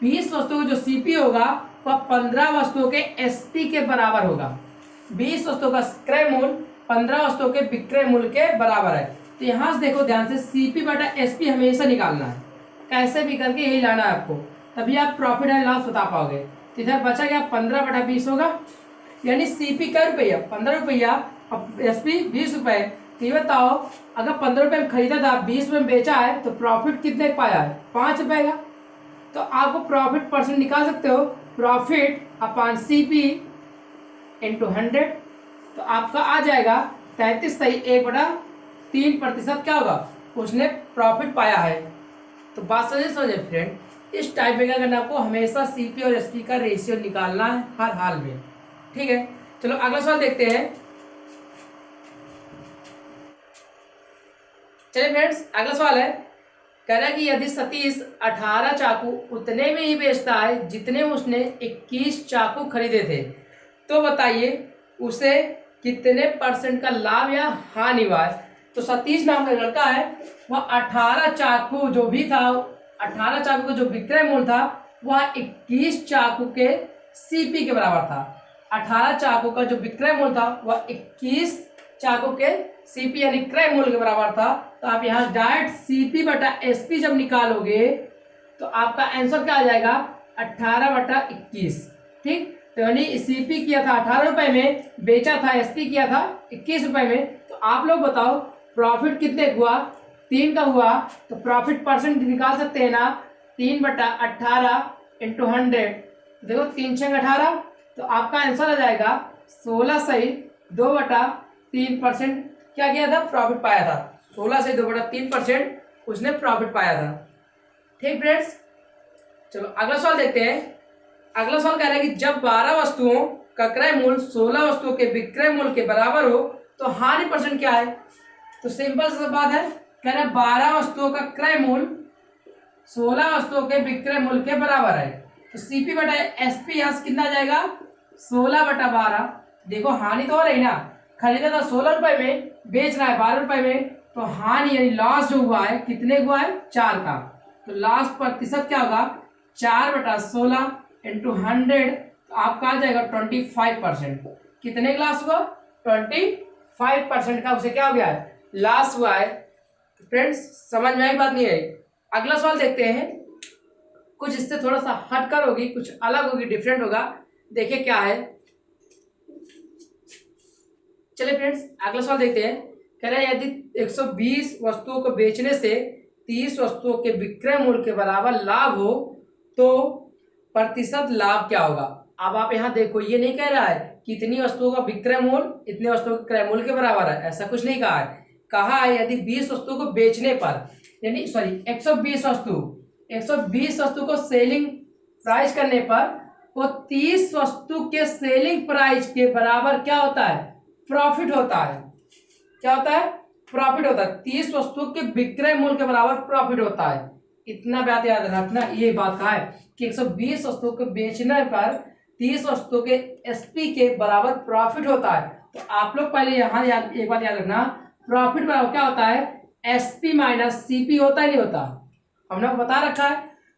20 वस्तुओं का जो सीपी होगा वह 15 वस्तुओं के एसपी के बराबर होगा। 20 वस्तुओं का क्रय मूल्य 15 वस्तुओं के विक्रय मूल्य के बराबर है। तो यहाँ से देखो ध्यान से, सीपी बटा एसपी हमेशा निकालना है, कैसे भी करके यही लाना है आपको, तभी आप प्रॉफिट एंड लॉस बता पाओगे। तो इधर बचा क्या, 15/20 होगा, यानी सीपी क्या रुपया, 15 रुपया, और एसपी 20 रुपए। तो ये बताओ, अगर 15 रुपये में खरीदा था, 20 रुपये में बेचा है, तो प्रॉफिट कितने पाया है, 5 रुपए का। तो आपको प्रॉफिट परसेंट निकाल सकते हो, प्रॉफिट अपॉन सीपी इंटू 100। तो आपका आ जाएगा 33 सही 1/3% क्या होगा, उसने प्रॉफिट पाया है। तो बात समझे फ्रेंड, इस टाइप में क्या करना है आपको, हमेशा सीपी और एसपी का रेशियो निकालना है हर हाल में। ठीक है, चलो अगला सवाल देखते हैं। चलिए फ्रेंड्स, अगला सवाल है, कह रहा है कि यदि सतीश 18 चाकू उतने में ही बेचता है जितने उसने 21 चाकू खरीदे थे, तो बताइए उसे कितने % का लाभ या हानि हुआ है। तो सतीश नाम का लड़का है, वह 18 चाकू जो भी था, 18 चाकू का जो विक्रय मूल्य था वह 21 चाकू के सीपी के बराबर था। 18 चाकू का जो विक्रय मूल्य था वह 21 चाकू के सीपी यानी क्रय मूल्य के बराबर था। तो आप यहाँ डायरेक्ट सीपी बटा एसपी जब निकालोगे तो आपका आंसर क्या आ जाएगा, 18/21। ठीक, तो यानी सीपी किया था 18 रुपए में, बेचा था एसपी किया था 21 रुपए में। तो आप लोग बताओ प्रॉफिट कितने हुआ, 3 का हुआ। तो प्रॉफिट परसेंट निकाल सकते हैं ना, 3/18 इंटू 100। देखो 3 6 18, तो आपका आंसर आ जाएगा 16 सही 2/3% क्या किया था, प्रॉफिट पाया था। 16 से 2/3% उसने प्रॉफिट पाया था। ठीक फ्रेंड्स, चलो अगला सवाल देखते हैं। अगला सवाल कह रहा है कि जब 12 वस्तुओं का क्रय मूल्य 16 वस्तुओं के विक्रय मूल्य के बराबर हो तो हानि % क्या है। तो सिंपल सा बात है, कह रहा है 12 वस्तुओं का क्रय मूल्य 16 वस्तुओं के विक्रय मूल्य के बराबर है। तो सीपी बटा एसपी यहाँ से कितना आ जाएगा, 16/12। देखो हानि तो हो रही ना, खरीदा था 16 रुपए में, बेच रहा है 12 रुपए में, तो हानि यानी लॉस जो हुआ है कितने हुआ है, 4 का। तो लॉस प्रतिशत क्या होगा, 4/16 इंटू 100। तो आपका आ जाएगा 25%। कितने का लॉस हुआ, 25% का उसे क्या हो गया है, लॉस हुआ है। फ्रेंड्स समझ में आई बात नहीं है। अगला सवाल देखते हैं, कुछ इससे थोड़ा सा हटकर होगी, कुछ अलग होगी, डिफरेंट होगा। देखिए क्या है। चलिए फ्रेंड्स अगला सवाल देखते हैं। कह रहा है यदि 120 वस्तुओं को बेचने से 30 वस्तुओं के विक्रय मूल्य के बराबर लाभ हो तो प्रतिशत लाभ क्या होगा। अब आप यहाँ देखो, ये नहीं कह रहा है कितनी वस्तुओं का विक्रय मूल्य इतने वस्तुओं के क्रय मूल्य के बराबर है, ऐसा कुछ नहीं कहा है। कहा है यदि 20 वस्तुओं को बेचने पर, यानी सॉरी 120 वस्तु को सेलिंग प्राइस करने पर वो 30 वस्तु के सेलिंग प्राइस के बराबर क्या होता है, प्रॉफिट होता है। क्या होता है, प्रॉफिट होता है। 30 वस्तु के विक्रय मूल्य के बराबर प्रॉफिट होता है। इतना बात याद रखना, ये बात कहा है कि 120 वस्तु को बेचने पर 30 वस्तु के एसपी के बराबर प्रॉफिट होता है। तो आप लोग पहले यहाँ एक बात याद रखना, प्रॉफिट बराबर क्या होता है, एसपी माइनस सीपी होता है, नहीं होता, हमने बता रखा है।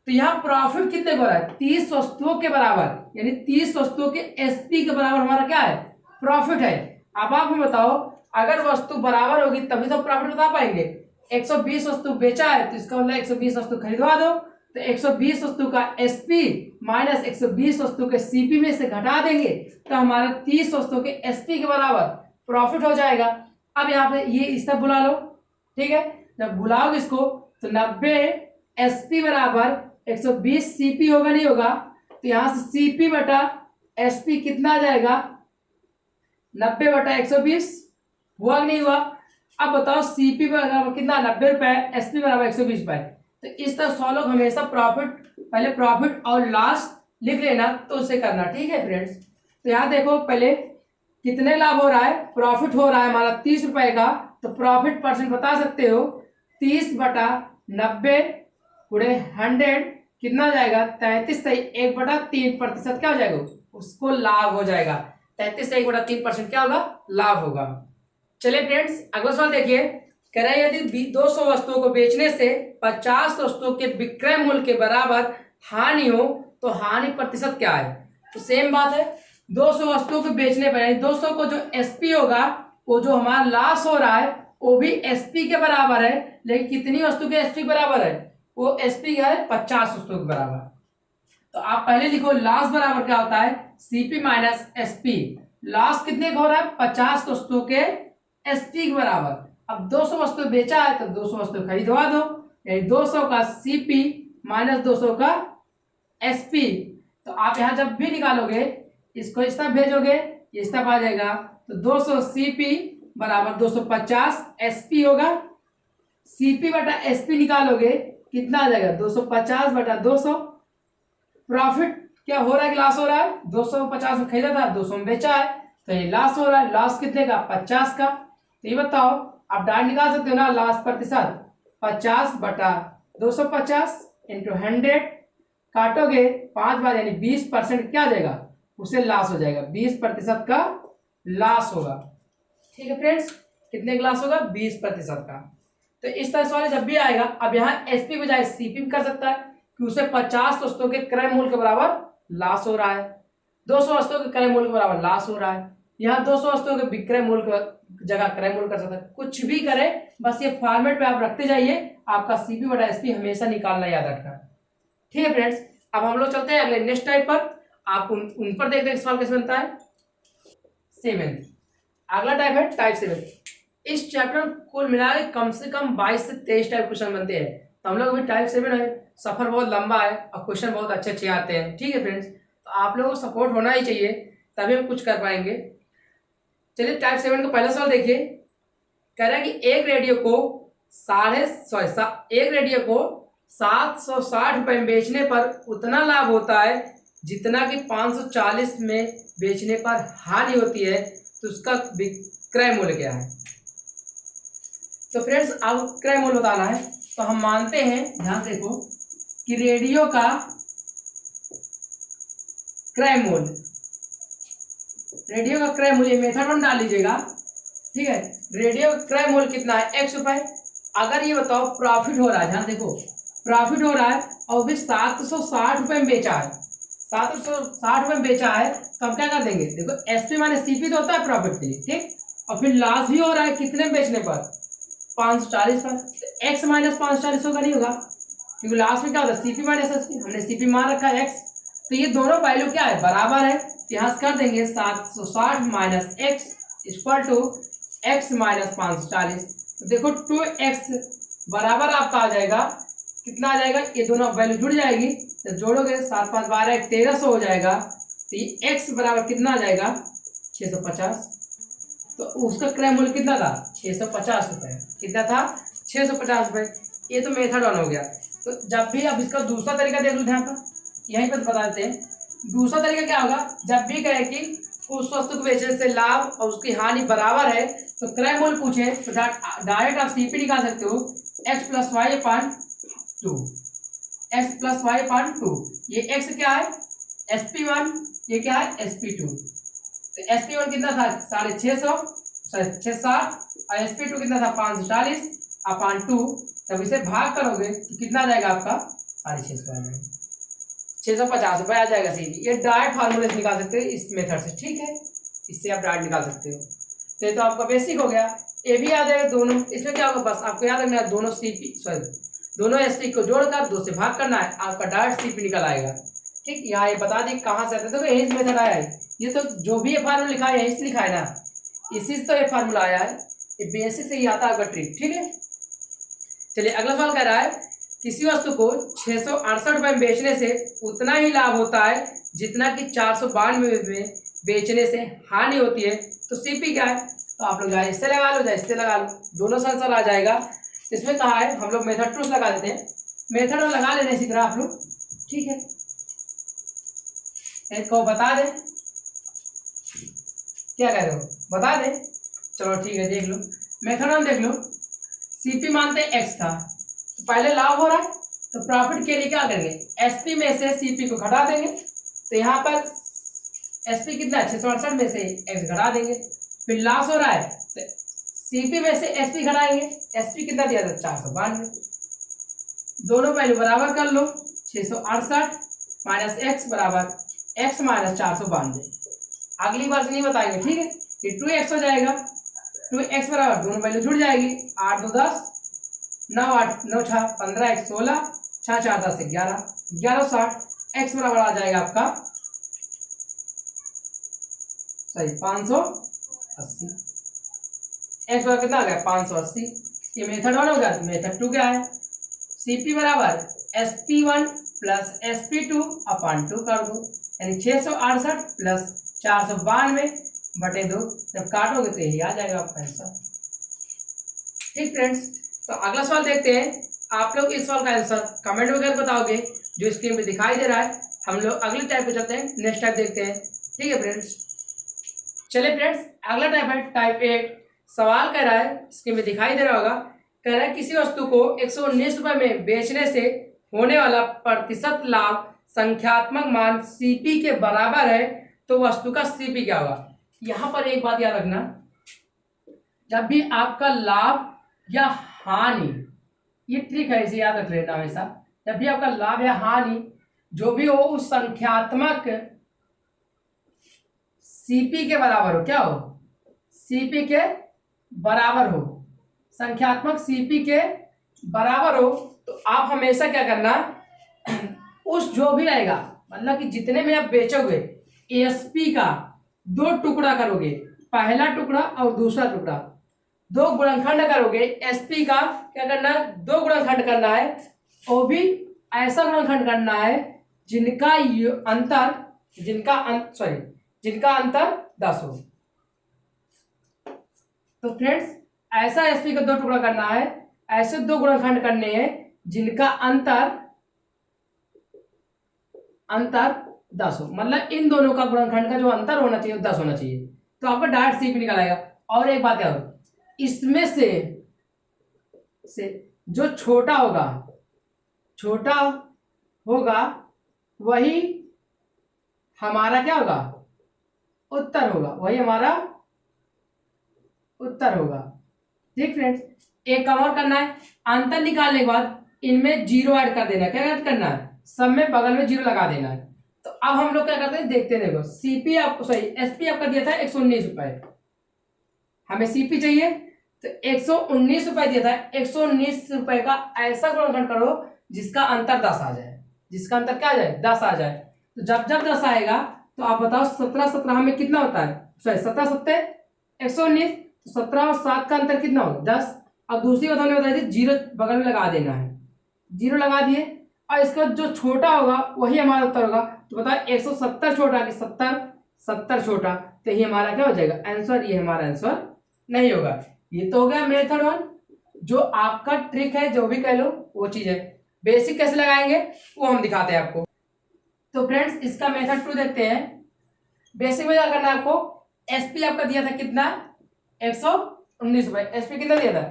तो यहाँ प्रॉफिट कितने को रहा है, 30 वस्तुओं के बराबर, यानी 30 वस्तुओं के एसपी के बराबर हमारा क्या है, प्रॉफिट है। अब आप हमें बताओ, अगर वस्तु बराबर होगी तभी तो प्रॉफिट बता पाएंगे। 120 वस्तु बेचा है तो इसका मतलब 120 वस्तु खरीदवा दो, तो 120 वस्तु का एसपी माइनस 120 वस्तु के सीपी में से घटा देंगे तो हमारा 30 वस्तु के एसपी के बराबर प्रॉफिट हो जाएगा। अब यहाँ पे ये इस तरह बुला लो, ठीक है। जब बुलाओगे इसको तो 90 एसपी बराबर 120 सीपी होगा, नहीं होगा, तो यहाँ से सीपी बटा एसपी कितना आ जाएगा, 90 बटा 120, हुआ नहीं हुआ। अब बताओ सीपी बराबर कितना, 90 रुपए, एसपी बराबर 120 रुपए। तो इस तरह सौ लोग हमेशा प्रॉफिट, पहले प्रॉफिट और लॉस लिख लेना, तो उसे करना, ठीक है फ्रेंड्स। तो यहाँ देखो पहले कितने लाभ हो रहा है, प्रॉफिट हो रहा है हमारा 30 रुपए का, तो प्रॉफिट परसेंट बता सकते हो, 30 बटा 90 गुणे 100 कितना हो जाएगा, 33 से 1/3% क्या हो जाएगा, उसको लाभ हो जाएगा। 33 से 1/3% क्या होगा, लाभ होगा। चलिए फ्रेंड्स अगला सवाल देखिए, कह रहा है यदि 200 वस्तुओं को बेचने से 50 वस्तुओं के विक्रय मूल्य के बराबर हानि हो तो हानि प्रतिशत क्या है। तो सेम बात है, 200 वस्तुओं को बेचने पर 200 को जो एसपी होगा, वो जो हमारा लॉस हो रहा है वो भी एसपी के बराबर है, लेकिन कितनी वस्तु के एसपी बराबर है, वो एसपी है 50 वस्तुओं के बराबर। तो आप पहले लिखो लॉस बराबर क्या होता है, सीपी माइनस एसपी। लॉस कितने का हो रहा है, 50 वस्तुओं के एसपी के बराबर। अब 200 वस्तु बेचा है तो 200 वस्तु खरीदवा दो, 200 का सीपी माइनस 200 का एसपी। तो आप यहां जब भी निकालोगे इसको इस तरफ भेजोगे, इस तरफ आ जाएगा, तो 200 सीपी बराबर 250 एसपी होगा। सीपी बटा एसपी निकालोगे कितना आ जाएगा, 250 बटा 200। प्रॉफिट क्या हो रहा है कि लॉस हो रहा है, 250 में खरीदा था, 200 में बेचा है, तो ये लॉस हो रहा है। लॉस कितने का, 50 का। तो ये बताओ आप डायरेक्ट निकाल सकते हो ना, लॉस प्रतिशत 50 बटा 250 इंटू 100, काटोगे 5 बार यानी 20% क्या आ जाएगा, उसे लॉस हो जाएगा, 20% का लॉस होगा। ठीक है फ्रेंड्स, कितने का लॉस होगा, 20% का। तो इस तरह सवाल जब भी आएगा, अब यहाँ एसपी बजाय सीपी कर सकता है कि उसे 50 वस्तुओं के क्रय मूल्य के बराबर लॉस हो रहा है, 200 वस्तुओं के क्रय मूल्य के बराबर लॉस हो रहा है। यहाँ 200 वस्तुओं के विक्रय मूल्य की जगह क्रय मूल्य कर सकता है, कुछ भी करे, बस ये फॉर्मेट पे आप रखते जाइए, आपका सीपी बटा एसपी हमेशा निकालना याद रखना। ठीक है फ्रेंड्स, अब हम लोग चलते हैं अगले नेक्स्ट टाइप पर। आप उन पर देखते हैं सवाल कैसे बनता है। 7 अगला टाइप है टाइप 7। इस चैप्टर कुल मिला के कम से कम 22 से 23 टाइप क्वेश्चन बनते हैं। तो हम लोग अभी टाइप 7 है, सफर बहुत लंबा है और क्वेश्चन बहुत अच्छे अच्छे आते हैं। ठीक है फ्रेंड्स, तो आप लोगों को सपोर्ट होना ही चाहिए, तभी हम कुछ कर पाएंगे। चलिए टाइप 7 का पहला सवाल देखिए, कह रहा है कि एक रेडियो को 760 रुपए में बेचने पर उतना लाभ होता है जितना कि 540 में बेचने पर हानि होती है, तो उसका विक्रय मूल्य क्या है। तो फ्रेंड्स अब क्रय मूल्य बताना है, तो हम मानते हैं, ध्यान से देखो, कि रेडियो का क्रय मूल्य, रेडियो का क्रय मूल्य मेथड वन डाल लीजिएगा। ठीक है, रेडियो का क्रय मूल्य कितना है, 1 रुपए। अगर ये बताओ प्रॉफिट हो रहा है, ध्यान देखो प्रॉफिट हो रहा है और भी 760 रुपए में बेचा है, 760 रुपए में बेचा है, तो हम क्या कर देंगे, देखो एसपी माइनस सीपी तो होता है प्रॉफिट के लिए, ठीक, और फिर लॉस भी हो रहा है कितने में बेचने पर, 540 पर। तो एक्स माइनस 540 होगा, नहीं होगा, क्योंकि लास्ट में क्या होता है, सीपी माइनस एसपी, हमने सीपी मान रखा है एक्स, तो ये दोनों वैल्यू क्या है, बराबर है। तो यहाँ कर देंगे 760 minus x equal to x minus 540। तो देखो 2x बराबर आपका आ जाएगा, कितना आ जाएगा, ये दोनों वैल्यू जुड़ जाएगी, तो जोड़ोगे 7 5 12 1300 हो जाएगा। तो ये x बराबर कितना आ जाएगा, 650। तो उसका क्रय मूल्य कितना था, 650 रुपए, कितना था, 650 रुपए। ये तो मेथड वन हो गया। तो जब भी अब इसका दूसरा तरीका देख लो, ध्यान पर यहीं पर बता देते हैं। दूसरा तरीका क्या होगा, जब भी कहे कि उस वस्तु को बेचने से लाभ और उसकी हानि बराबर है तो क्रय मूल्य पूछे तो डायरेक्ट आप सीपी निकाल सकते हो, x plus y upon two, x plus y upon two. ये एक्स क्या है SP1, ये क्या है SP2। तो SP1 कितना था 650, सॉरी 660, और SP2 कितना था 540 अपान टू। जब इसे भाग करोगे तो कितना आ जाएगा आपका 650 आ जाएगा, 650 रुपये आ जाएगा सीधी। ये डायरेक्ट फार्मूले से निकाल सकते हो इस मेथड से, ठीक है, इससे आप डायरेक्ट निकाल सकते हो। तो ये तो आपका बेसिक हो गया, ये भी याद है दोनों। इसमें क्या होगा, बस आपको याद रखना है दोनों सीपी सॉरी दोनों एसपी को जोड़कर 2 से भाग करना है, आपका डायरेक्ट सीपी निकल आएगा। ठीक, यहाँ ये बता दी कहाँ से आता है, तो यही मेथड आया है। ये तो जो भी ये फार्मूला लिखा है यही से लिखा है ना, इसी से तो ये फार्मूला आया है, ये बेसिक से ही आता है आपका ट्रिक। ठीक है, चलिए अगला सवाल कह रहा है, किसी वस्तु को 668 रुपये में बेचने से उतना ही लाभ होता है जितना कि 492 में बेचने से हानि होती है, तो सीपी क्या है। तो आप लोग चाहे इससे लगा लो चाहे इससे लगा लो, दोनों से आंसर आ जाएगा। इसमें कहा है हम लोग मेथड टू से लगा देते हैं, मेथड में लगा लेने इसी तरह आप लोग, ठीक है। एक को बता दें, क्या कह रहे हो, बता दें, चलो ठीक है देख लो, मेथड में देख लो। सीपी मानते हैं एक्स था, तो पहले लाभ हो रहा है तो प्रॉफिट के लिए क्या करेंगे, एसपी में से सीपी को घटा देंगे। तो यहाँ पर एसपी कितना है 668 में से एक्स घटा देंगे, फिर लॉस हो रहा है तो सीपी में से एसपी घटाएंगे, एसपी कितना दिया था 492, दोनों पहले बराबर कर लो, 668 माइनस एक्स बराबर एक्स माइनस 492। अगली बार से नहीं बताएंगे, ठीक है। ये 2x हो जाएगा, 2x बराबर दोनों वैल्यू जुड़ जाएगी, 8 2 10, 9 8 9 6 15 1 16, 6 4 10 11, 11 60, x बराबर आ जाएगा आपका सही 580, x बराबर कितना आ गया 580। ये मेथड 1 हो गया। मेथड 2 क्या है, सीपी बराबर SP1 प्लस SP2 अपान 2 कर दो, यानी 668 प्लस 492 बटे 2, जब काटोगे तो यही आ जाएगा आपका आंसर। ठीक फ्रेंड्स, तो अगला सवाल देखते हैं। आप लोग इस सवाल का आंसर कमेंट वगैरह बताओगे जो स्क्रीन पे दिखाई दे रहा है। हम लोग अगले टाइप पे चलते हैं, नेक्स्ट टाइप देखते हैं, ठीक है फ्रेंड्स। चलिए फ्रेंड्स, अगला टाइप है टाइप 8। सवाल कह रहा है, स्क्रीन पे दिखाई दे रहा होगा, कह रहा है किसी वस्तु को 119 रुपए में बेचने से होने वाला प्रतिशत लाभ संख्यात्मक मान सीपी के बराबर है, तो वस्तु का सीपी क्या होगा। यहाँ पर एक बात याद रखना, जब भी आपका लाभ या हानि, ये ट्रिक है इसे याद रख लेना हमेशा, जब भी आपका लाभ या हानि जो भी हो उस संख्यात्मक सीपी के बराबर हो, क्या हो, सीपी के बराबर हो, संख्यात्मक सीपी के बराबर हो, तो आप हमेशा क्या करना, उस जो भी रहेगा, मतलब कि जितने में आप बेचोगे एसपी का 2 टुकड़ा करोगे, पहला टुकड़ा और दूसरा टुकड़ा, 2 गुणनखंड करोगे। एसपी का क्या करना है, 2 गुणनखंड करना है, वो भी ऐसा गुणनखंड करना है जिनका अंतर जिनका अंतर 10 हो। तो फ्रेंड्स, ऐसा एसपी का 2 टुकड़ा करना है, ऐसे 2 गुणनखंड करने हैं जिनका अंतर 10 हो, मतलब इन दोनों का गुणनखंड का जो अंतर होना चाहिए 10 होना चाहिए, तो आपका डायरेक्ट सीपी निकल आएगा। और एक बात याद, इसमें से जो छोटा होगा वही हमारा क्या होगा, उत्तर होगा, वही हमारा उत्तर होगा। ठीक फ्रेंड्स, एक काम और करना है, अंतर निकालने के बाद इनमें 0 ऐड कर देना है। क्या ऐड करना है, सब में बगल में 0 लगा देना है। तो अब हम लोग क्या करते हैं, देखते हैं, देखो सीपी आपको एसपी आपका दिया था 119 रुपए, हमें सीपी चाहिए, तो 119 रुपए दिया था, 119 रुपए का ऐसा गुणनखंड करो जिसका अंतर 10 आ जाए, जिसका अंतर क्या आ जाए 10 आ जाए। तो जब 10 आएगा तो आप बताओ 17 17 में कितना होता है, 17 7 119, 17 और 7 का अंतर कितना होगा 10। अब दूसरी बात हमने बताई थी 0 बगल में लगा देना है, 0 लगा दिए, और इसका जो छोटा होगा वही हमारा उत्तर होगा। तो बताओ 170 छोटा कि 70 छोटा, तो ये हमारा क्या हो जाएगा आंसर, ये हमारा आंसर नहीं होगा। ये तो हो गया मेथड 1, जो आपका ट्रिक है, जो भी कह लो वो चीज है। बेसिक कैसे लगाएंगे वो हम दिखाते हैं आपको। तो फ्रेंड्स इसका मेथड 2 देखते हैं। बेसिक में क्या करना है आपको, एसपी आपका दिया था कितना, 119 रुपए। एसपी कितना दिया था,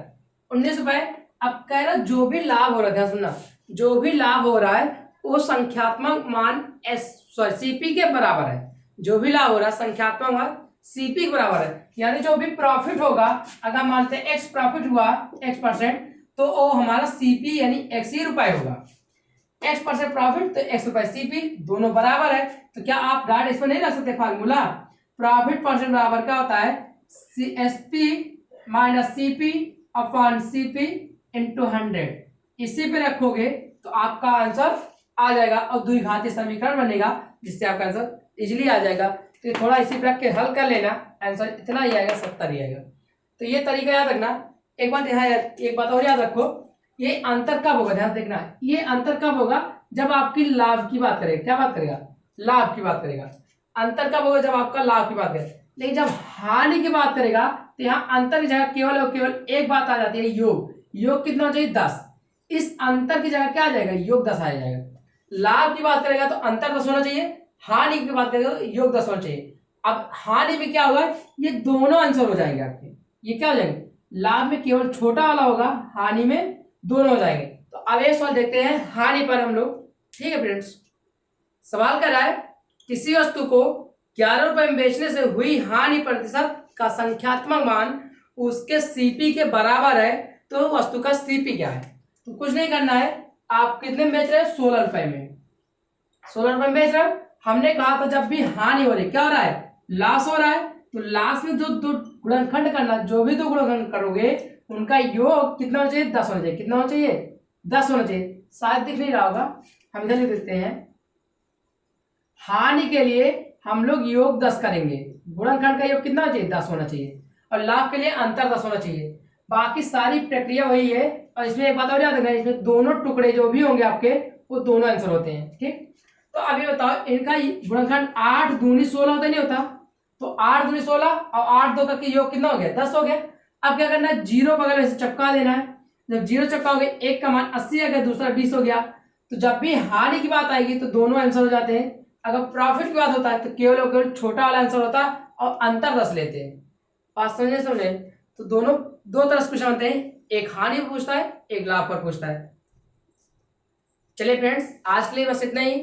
19 रुपए। अब कह रहा जो भी लाभ हो रहा था, सुनना, जो भी लाभ हो रहा है वो संख्यात्मक मान सीपी के बराबर है। जो भी लाभ हो रहा है संख्यात्मक मान सीपी के बराबर है, यानी जो भी प्रॉफिट होगा, अगर मानते हैं एक्स प्रॉफिट हुआ x%, तो वो हमारा सीपी यानी एक्स ही रुपए होगा। x% प्रॉफिट तो x रुपए सीपी, दोनों बराबर है। तो क्या आप डायरेक्ट इसमें नहीं रख सकते फार्मूला, प्रॉफिट परसेंट बराबर क्या होता है, SP minus CP upon CP into 100। इसी पे रखोगे तो आपका आंसर आ जाएगा और द्विघाती समीकरण बनेगा, जिससे आपका आंसर इजीली आ जाएगा। तो ये थोड़ा इसी पे रख के हल कर लेना, आंसर इतना ही आएगा, 70 ही आएगा। तो ये तरीका याद रखना। एक बात यहाँ, एक बात और याद रखो, ये अंतर कब होगा, ध्यान देखना, ये अंतर कब होगा, जब आपकी लाभ की बात करेगा। क्या बात करेगा, लाभ की बात करेगा। अंतर कब होगा, जब आपका लाभ की बात करेगा। लेकिन जब हानि की बात करेगा तो यहाँ अंतर की जगह केवल और केवल एक बात आ जाती है, योग। योग कितना हो चाहिए, 10। इस अंतर की जगह क्या आ जाएगा, योग 10 आ जाएगा। लाभ की बात करेगा तो अंतर 10 होना चाहिए, हानि की बात करेगा तो योग 10 होना चाहिए। अब हानि में क्या होगा, ये दोनों आंसर हो जाएंगे आपके। ये क्या हो जाएंगे, लाभ में केवल छोटा वाला होगा, हानि में दोनों हो जाएंगे। तो अब ये सवाल देखते हैं हानि पर हम लोग। ठीक है फ्रेंड्स, सवाल कर रहा है किसी वस्तु को 11 रुपए में बेचने से हुई हानि प्रतिशत का संख्यात्मक मान उसके सीपी के बराबर है, तो वस्तु का सीपी क्या है। तो कुछ नहीं करना है, आप कितने में बेच रहे हैं, 16 रुपए में। 16 रुपए में बेच रहे हैं। हमने कहा था जब भी हानि हो रही, क्या हो रहा है, लॉस हो रहा है, तो लॉस में जो दो गुणनखंड करना, जो भी दो गुणनखंड करोगे उनका योग कितना होना चाहिए, 10 होना चाहिए। कितना होना चाहिए, 10 होना चाहिए। शायद दिख नहीं रहा होगा, हम इधर लिख देते हैं। हानि के लिए हम लोग योग 10 करेंगे, गुणनखंड का योग कितना होना चाहिए, 10 होना चाहिए, और लाभ के लिए अंतर 10 होना चाहिए। बाकी सारी प्रक्रिया वही है। और इसमें एक बात और याद रखना, इसमें दोनों टुकड़े जो भी होंगे आपके, वो दोनों आंसर होते हैं। ठीक, तो अभी बताओ, इनका गुणनखंड 8 दूनी 16 होता नहीं होता, तो 8 दूनी 16 और 8 दो का योग कितना हो गया, 10 हो गया। अब क्या करना है, जीरो बगल में से चिपका देना है। जब जीरो चिपकाओगे, एक का मान 80 आ गया, दूसरा 20 हो गया। तो जब भी हानि की बात आएगी तो दोनों आंसर हो जाते हैं। अगर प्रॉफिट की बात होता है तो केवल और केवल छोटा वाला आंसर होता है और अंतर 10 लेते हैं। बात समझे। तो दोनों दो तरह से क्वेश्चन आते हैं, एक हानि पर पूछता है, एक लाभ पर पूछता है। चलिए फ्रेंड्स, आज के लिए बस इतना ही।